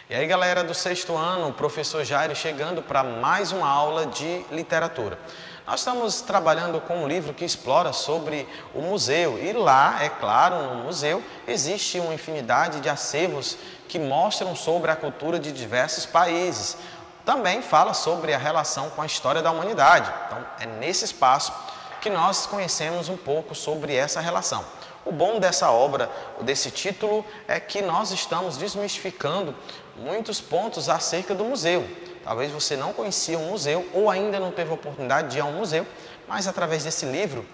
E aí, galera do sexto ano, o professor Jairo chegando para mais uma aula de literatura. Nós estamos trabalhando com um livro que explora sobre o museu e lá, é claro, no museu existe uma infinidade de acervos que mostram sobre a cultura de diversos países. Também fala sobre a relação com a história da humanidade. Então, é nesse espaço que nós conhecemos um pouco sobre essa relação. O bom dessa obra, desse título, é que nós estamos desmistificando muitos pontos acerca do museu. Talvez você não conhecia um museu ou ainda não teve a oportunidade de ir a um museu, mas através desse livro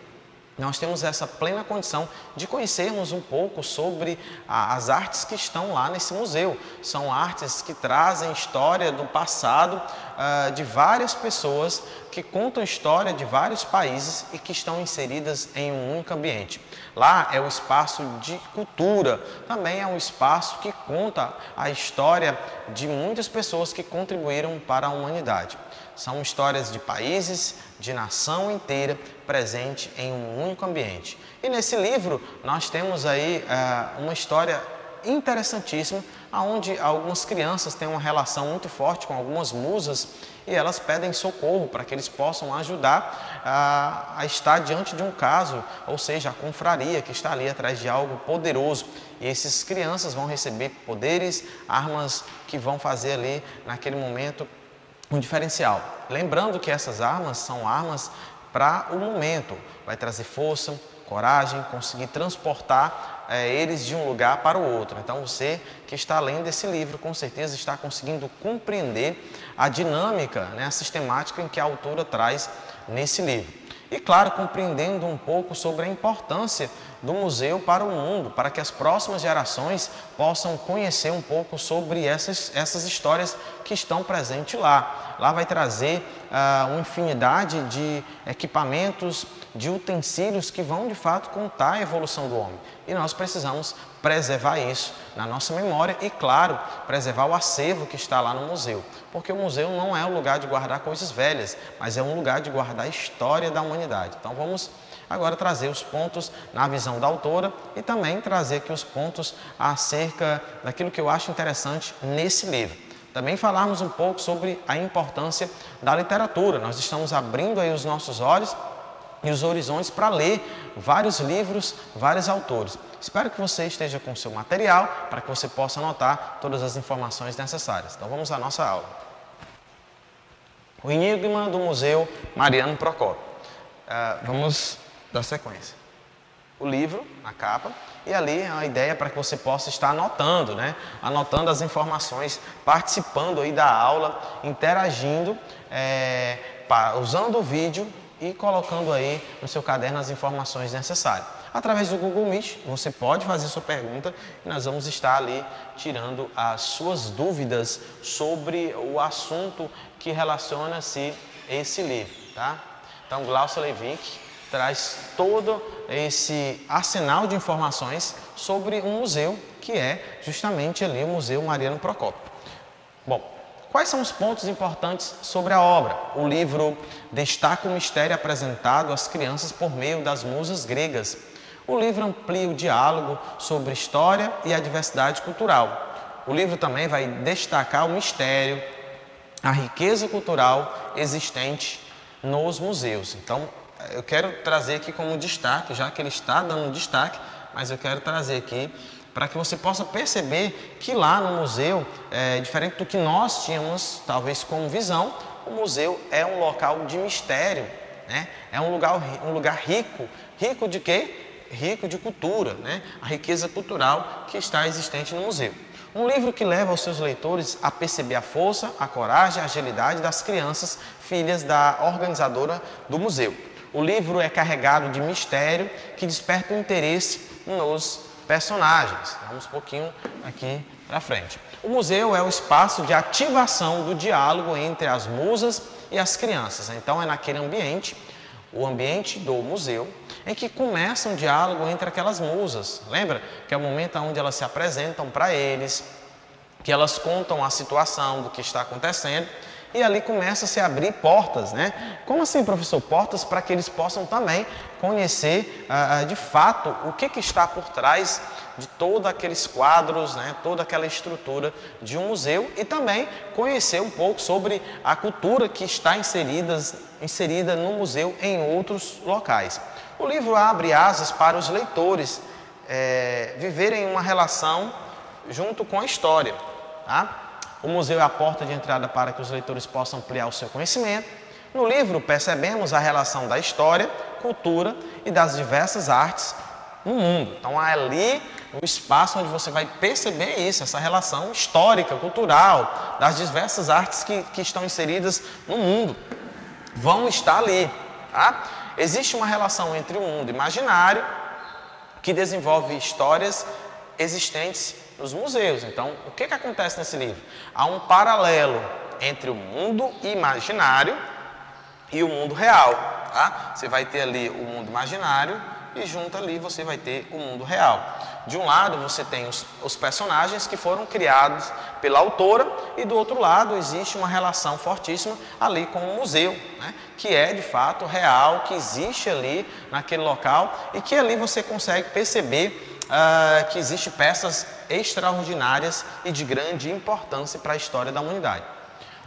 nós temos essa plena condição de conhecermos um pouco sobre as artes que estão lá nesse museu. São artes que trazem história do passado de várias pessoas, que contam história de vários países e que estão inseridas em um único ambiente. Lá é o espaço de cultura, também é um espaço que conta a história de muitas pessoas que contribuíram para a humanidade. São histórias de países, de nação inteira, presente em um único ambiente. E nesse livro nós temos aí uma história interessantíssima, onde algumas crianças têm uma relação muito forte com algumas musas e elas pedem socorro para que eles possam ajudar a estar diante de um caso, ou seja, a confraria que está ali atrás de algo poderoso. E essas crianças vão receber poderes, armas que vão fazer ali naquele momento um diferencial. Lembrando que essas armas são armas para o momento, vai trazer força, coragem, conseguir transportar eles de um lugar para o outro. Então você que está lendo esse livro, com certeza está conseguindo compreender a dinâmica, a sistemática em que a autora traz nesse livro. E claro, compreendendo um pouco sobre a importância do museu para o mundo, para que as próximas gerações possam conhecer um pouco sobre essas histórias que estão presentes lá. Lá vai trazer uma infinidade de equipamentos, de utensílios que vão de fato contar a evolução do homem. E nós precisamos preservar isso na nossa memória e, claro, preservar o acervo que está lá no museu. Porque o museu não é um lugar de guardar coisas velhas, mas é um lugar de guardar a história da humanidade. Então vamos agora trazer os pontos na visão da autora e também trazer aqui os pontos acerca daquilo que eu acho interessante nesse livro. Também falarmos um pouco sobre a importância da literatura. Nós estamos abrindo aí os nossos olhos e os horizontes para ler vários livros, vários autores. Espero que você esteja com o seu material para que você possa anotar todas as informações necessárias. Então vamos à nossa aula. O Enigma do Museu Mariano Procópio. Vamos dar sequência. O livro, a capa, e ali a ideia para que você possa estar anotando, anotando as informações, participando aí da aula, interagindo, usando o vídeo e colocando aí no seu caderno as informações necessárias. Através do Google Meet, você pode fazer sua pergunta e nós vamos estar ali tirando as suas dúvidas sobre o assunto que relaciona-se a esse livro, tá? Então, Glaucia Levick traz todo esse arsenal de informações sobre um museu que é justamente ali o Museu Mariano Procópio. Bom, quais são os pontos importantes sobre a obra? O livro destaca o mistério apresentado às crianças por meio das musas gregas. O livro amplia o diálogo sobre história e a diversidade cultural. O livro também vai destacar o mistério, a riqueza cultural existente nos museus. Então, eu quero trazer aqui como destaque, já que ele está dando destaque, mas eu quero trazer aqui para que você possa perceber que lá no museu, diferente do que nós tínhamos, talvez como visão, o museu é um local de mistério, É um lugar rico. Rico de quê? Rico de cultura, A riqueza cultural que está existente no museu. Um livro que leva os seus leitores a perceber a força, a coragem, a agilidade das crianças, filhas da organizadora do museu. O livro é carregado de mistério que desperta o interesse nos personagens. Vamos um pouquinho aqui para frente. O museu é o espaço de ativação do diálogo entre as musas e as crianças. Então é naquele ambiente, o ambiente do museu, em que começa um diálogo entre aquelas musas. Lembra? Que é o momento onde elas se apresentam para eles, que elas contam a situação do que está acontecendo. e ali começa a se abrir portas, né? Como assim, professor? Portas para que eles possam também conhecer de fato o que está por trás de todos aqueles quadros, né? Toda aquela estrutura de um museu e também conhecer um pouco sobre a cultura que está inserida no museu em outros locais. O livro abre asas para os leitores viverem uma relação junto com a história, tá? O museu é a porta de entrada para que os leitores possam ampliar o seu conhecimento. No livro, percebemos a relação da história, cultura e das diversas artes no mundo. Então, é ali o espaço onde você vai perceber isso, essa relação histórica, cultural, das diversas artes que estão inseridas no mundo. Vão estar ali, tá? Existe uma relação entre o mundo imaginário, que desenvolve histórias existentes nos museus. Então, o que acontece nesse livro? Há um paralelo entre o mundo imaginário e o mundo real, tá? Você vai ter ali o mundo imaginário e junto ali você vai ter o mundo real. De um lado você tem os personagens que foram criados pela autora e do outro lado existe uma relação fortíssima ali com o museu, né? Que é de fato real, que existe ali naquele local e que ali você consegue perceber que existem peças extraordinárias e de grande importância para a história da humanidade.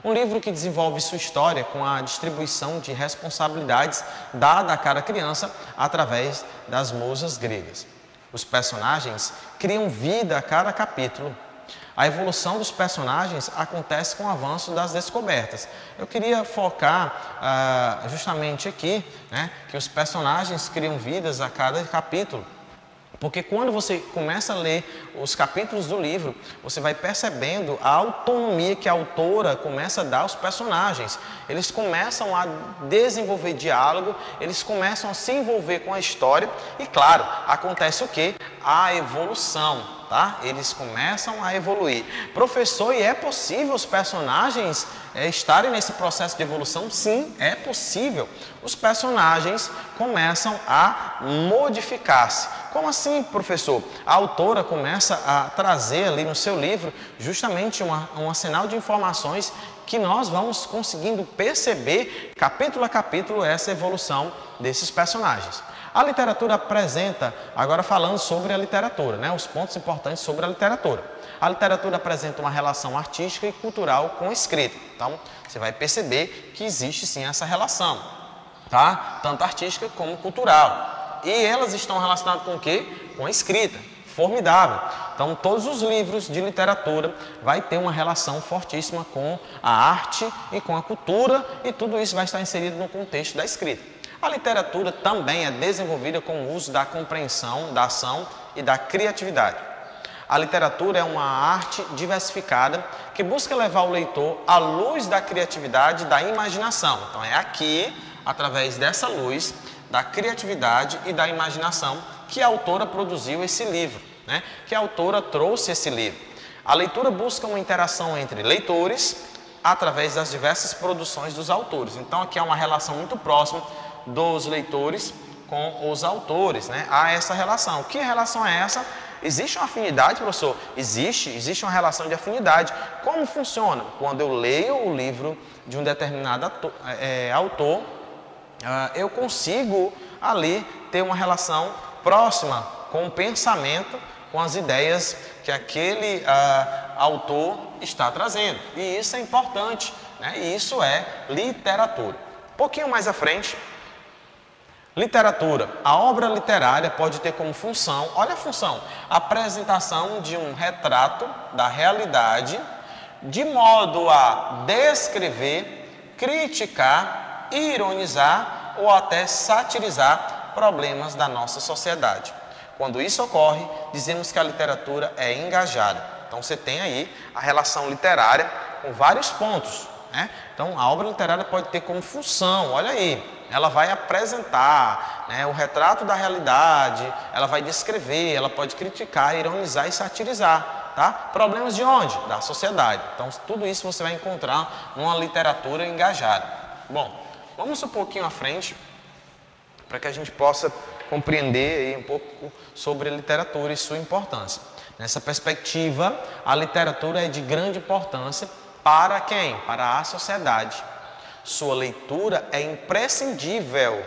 Um livro que desenvolve sua história com a distribuição de responsabilidades dada a cada criança através das musas gregas. Os personagens criam vida a cada capítulo. A evolução dos personagens acontece com o avanço das descobertas. Eu queria focar justamente aqui, né, que os personagens criam vidas a cada capítulo. Porque quando você começa a ler os capítulos do livro, você vai percebendo a autonomia que a autora começa a dar aos personagens. Eles começam a desenvolver diálogo, eles começam a se envolver com a história e, claro, acontece o quê? A evolução, tá? Eles começam a evoluir. Professor, e é possível os personagens estarem nesse processo de evolução? Sim, é possível. Os personagens começam a modificar-se. Como assim, professor? A autora começa a trazer ali no seu livro justamente um arsenal de informações que nós vamos conseguindo perceber, capítulo a capítulo, essa evolução desses personagens. A literatura apresenta, agora falando sobre a literatura, né, os pontos importantes sobre a literatura. A literatura apresenta uma relação artística e cultural com a escrita. Então, você vai perceber que existe sim essa relação, tá? Tanto artística como cultural. E elas estão relacionadas com o quê? Com a escrita. Formidável. Então, todos os livros de literatura vai ter uma relação fortíssima com a arte e com a cultura e tudo isso vai estar inserido no contexto da escrita. A literatura também é desenvolvida com o uso da compreensão, da ação e da criatividade. A literatura é uma arte diversificada que busca levar o leitor à luz da criatividade e da imaginação. Então, é aqui, através dessa luz, da criatividade e da imaginação, que a autora produziu esse livro, né? Que a autora trouxe esse livro. A leitura busca uma interação entre leitores através das diversas produções dos autores. Então, aqui há uma relação muito próxima dos leitores com os autores, né? Há essa relação. Que relação é essa? Existe uma afinidade, professor? Existe uma relação de afinidade. Como funciona? Quando eu leio o livro de um determinado autor, eu consigo ali ter uma relação próxima com o pensamento, com as ideias que aquele autor está trazendo. E isso é importante, né? E isso é literatura. Um pouquinho mais à frente, literatura. A obra literária pode ter como função, olha a função, a apresentação de um retrato da realidade, de modo a descrever, criticar, ironizar ou até satirizar problemas da nossa sociedade. Quando isso ocorre, dizemos que a literatura é engajada. Então você tem aí a relação literária com vários pontos, né? Então a obra literária pode ter como função, olha aí, ela vai apresentar, né, o retrato da realidade, ela vai descrever, ela pode criticar, ironizar e satirizar, tá? Problemas de onde? Da sociedade. Então tudo isso você vai encontrar numa literatura engajada. Bom, vamos um pouquinho à frente para que a gente possa compreender aí um pouco sobre a literatura e sua importância. Nessa perspectiva, a literatura é de grande importância Para quem? Para a sociedade. Sua leitura é imprescindível,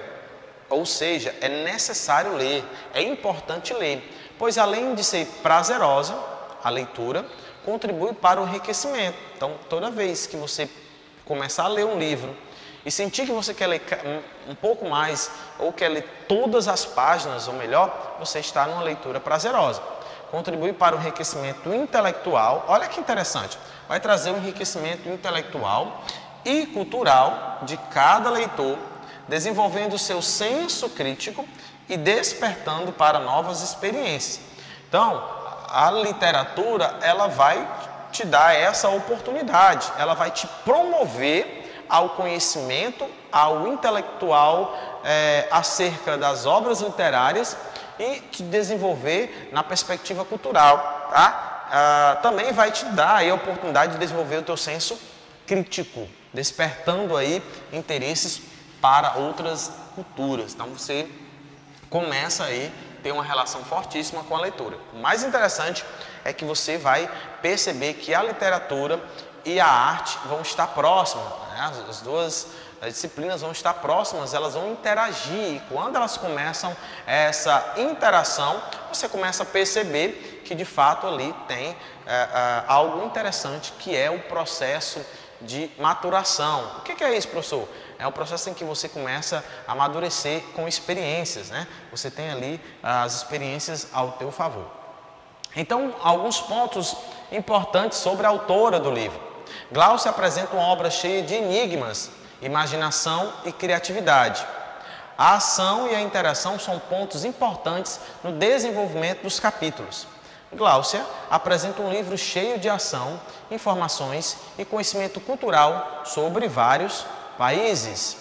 ou seja, é necessário ler, é importante ler, pois além de ser prazerosa, a leitura contribui para o enriquecimento. Então, toda vez que você começar a ler um livro e sentir que você quer ler um pouco mais, ou quer ler todas as páginas, ou melhor, você está numa leitura prazerosa. Contribui para o enriquecimento intelectual. Olha que interessante, vai trazer um enriquecimento intelectual e cultural de cada leitor, desenvolvendo seu senso crítico e despertando para novas experiências. Então, a literatura, ela vai te dar essa oportunidade, ela vai te promover ao conhecimento, ao intelectual acerca das obras literárias e te desenvolver na perspectiva cultural, tá? Também vai te dar aí a oportunidade de desenvolver o teu senso crítico, despertando aí interesses para outras culturas. Então você começa aí a ter uma relação fortíssima com a leitura. O mais interessante é que você vai perceber que a literatura e a arte vão estar próximas, né? As duas disciplinas vão estar próximas, elas vão interagir, e quando elas começam essa interação, você começa a perceber que de fato ali tem algo interessante, que é o processo de maturação. O que é isso, professor? É o processo em que você começa a amadurecer com experiências, né? Você tem ali as experiências ao teu favor. Então, alguns pontos importantes sobre a autora do livro. Glaucia apresenta uma obra cheia de enigmas, imaginação e criatividade. A ação e a interação são pontos importantes no desenvolvimento dos capítulos. Glaucia apresenta um livro cheio de ação, informações e conhecimento cultural sobre vários países.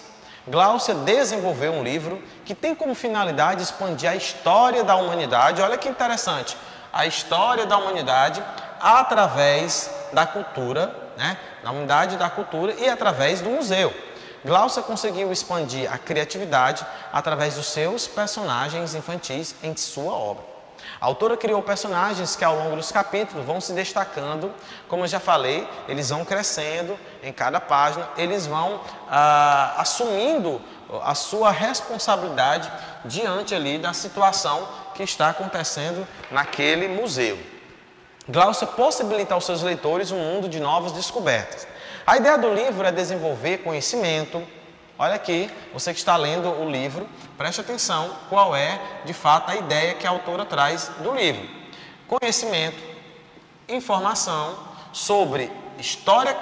Glaucia desenvolveu um livro que tem como finalidade expandir a história da humanidade. Olha que interessante, a história da humanidade através da cultura, né? Na humanidade da cultura e através do museu. Glaucia conseguiu expandir a criatividade através dos seus personagens infantis em sua obra. A autora criou personagens que ao longo dos capítulos vão se destacando, como eu já falei, eles vão crescendo em cada página, eles vão assumindo a sua responsabilidade diante ali da situação que está acontecendo naquele museu. Glaucia possibilita aos seus leitores um mundo de novas descobertas. A ideia do livro é desenvolver conhecimento. Olha aqui, você que está lendo o livro, preste atenção qual é, de fato, a ideia que a autora traz do livro. Conhecimento, informação sobre história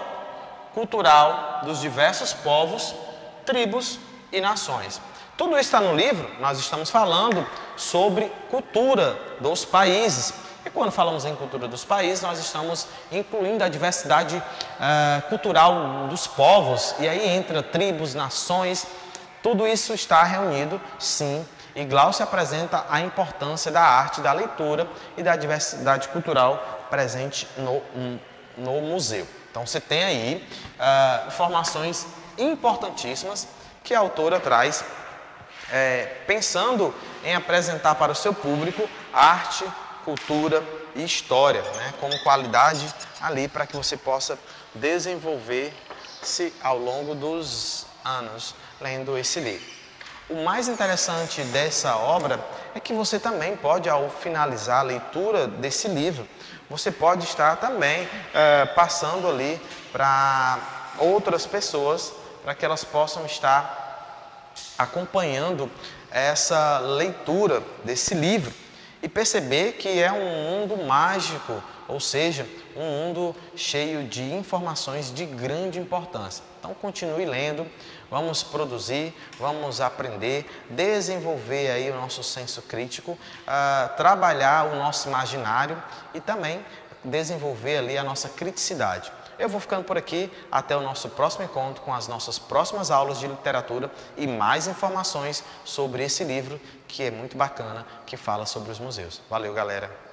cultural dos diversos povos, tribos e nações. Tudo isso está no livro, nós estamos falando sobre cultura dos países. E quando falamos em cultura dos países, nós estamos incluindo a diversidade cultural dos povos, e aí entra tribos, nações, tudo isso está reunido, sim, e Glaucia apresenta a importância da arte, da leitura e da diversidade cultural presente no museu. Então você tem aí informações importantíssimas que a autora traz, pensando em apresentar para o seu público arte, cultura e história, né, como qualidade ali para que você possa desenvolver-se ao longo dos anos lendo esse livro. O mais interessante dessa obra é que você também pode, ao finalizar a leitura desse livro, você pode estar também passando ali para outras pessoas, para que elas possam estar acompanhando essa leitura desse livro e perceber que é um mundo mágico, ou seja, um mundo cheio de informações de grande importância. Então continue lendo, vamos produzir, vamos aprender, desenvolver aí o nosso senso crítico, trabalhar o nosso imaginário e também desenvolver ali a nossa criticidade. Eu vou ficando por aqui, até o nosso próximo encontro com as nossas próximas aulas de literatura e mais informações sobre esse livro que é muito bacana, que fala sobre os museus. Valeu, galera!